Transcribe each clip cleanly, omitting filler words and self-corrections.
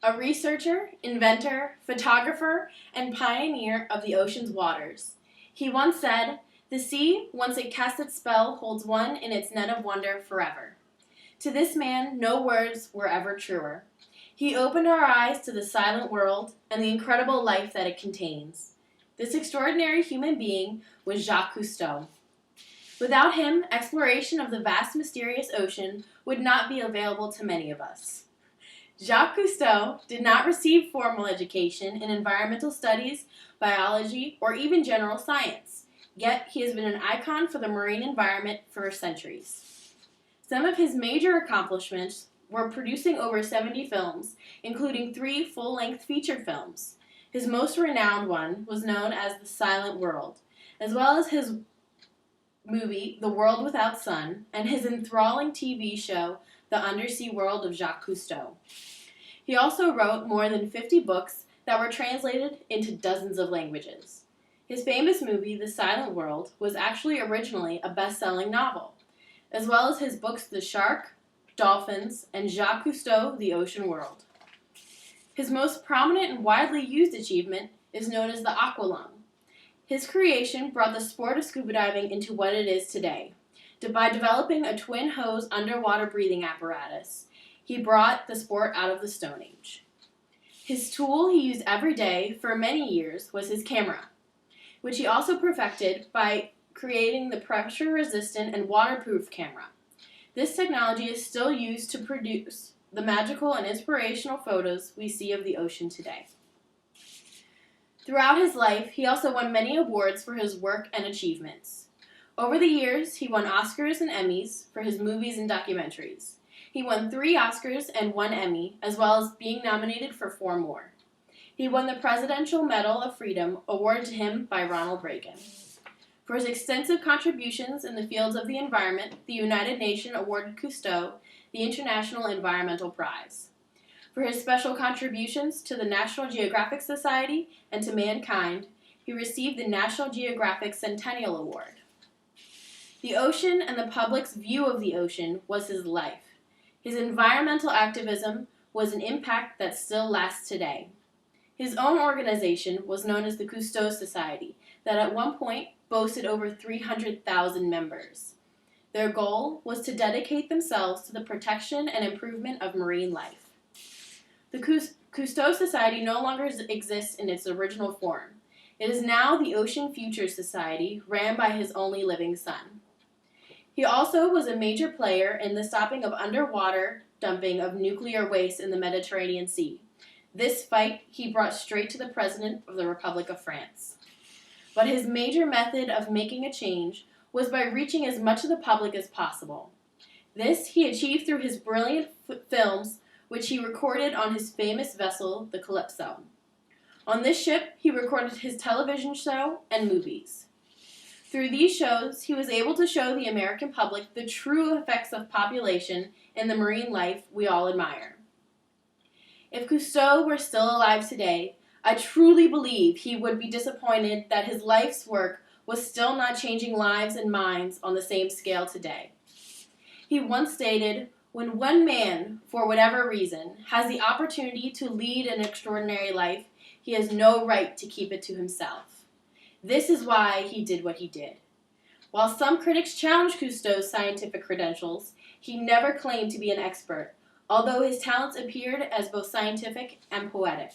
a researcher, inventor, photographer, and pioneer of the ocean's waters. He once said, "The sea, once it casts its spell, holds one in its net of wonder forever." To this man, no words were ever truer. He opened our eyes to the silent world and the incredible life that it contains. This extraordinary human being was Jacques Cousteau. Without him, exploration of the vast mysterious ocean would not be available to many of us. Jacques Cousteau did not receive formal education in environmental studies, biology, or even general science, yet he has been an icon for the marine environment for centuries. Some of his major accomplishments were producing over 70 films, including 3 full-length feature films. His most renowned one was known as The Silent World, as well as his movie The World Without Sun and his enthralling TV show The Undersea World of Jacques Cousteau. He also wrote more than 50 books that were translated into dozens of languages. His famous movie The Silent World was actually originally a best-selling novel, as well as his books The Shark, Dolphins, and Jacques Cousteau, The Ocean World. His most prominent and widely used achievement is known as the aqualung. His creation brought the sport of scuba diving into what it is today. By developing a twin hose underwater breathing apparatus, he brought the sport out of the Stone Age. His tool he used every day for many years was his camera, which he also perfected by creating the pressure-resistant and waterproof camera. This technology is still used to produce the magical and inspirational photos we see of the ocean today. Throughout his life, he also won many awards for his work and achievements. Over the years, he won Oscars and Emmys for his movies and documentaries. He won 3 Oscars and 1 Emmy, as well as being nominated for 4 more. He won the Presidential Medal of Freedom, awarded to him by Ronald Reagan. For his extensive contributions in the fields of the environment, the United Nations awarded Cousteau the International Environmental Prize. For his special contributions to the National Geographic Society and to mankind, he received the National Geographic Centennial Award. The ocean and the public's view of the ocean was his life. His environmental activism was an impact that still lasts today. His own organization was known as the Cousteau Society, that at one point boasted over 300,000 members. Their goal was to dedicate themselves to the protection and improvement of marine life. The Cousteau Society no longer exists in its original form. It is now the Ocean Futures Society, ran by his only living son. He also was a major player in the stopping of underwater dumping of nuclear waste in the Mediterranean Sea. This fight he brought straight to the President of the Republic of France. But his major method of making a change was by reaching as much of the public as possible. This he achieved through his brilliant films, which he recorded on his famous vessel, the Calypso. On this ship, he recorded his television show and movies. Through these shows, he was able to show the American public the true effects of population in the marine life we all admire. If Cousteau were still alive today, I truly believe he would be disappointed that his life's work was still not changing lives and minds on the same scale today. He once stated, "When one man, for whatever reason, has the opportunity to lead an extraordinary life, he has no right to keep it to himself." This is why he did what he did. While some critics challenged Cousteau's scientific credentials, he never claimed to be an expert, although his talents appeared as both scientific and poetic.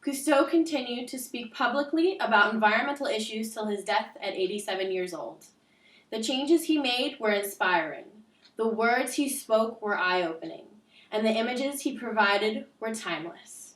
Cousteau continued to speak publicly about environmental issues till his death at 87 years old. The changes he made were inspiring. The words he spoke were eye-opening, and the images he provided were timeless.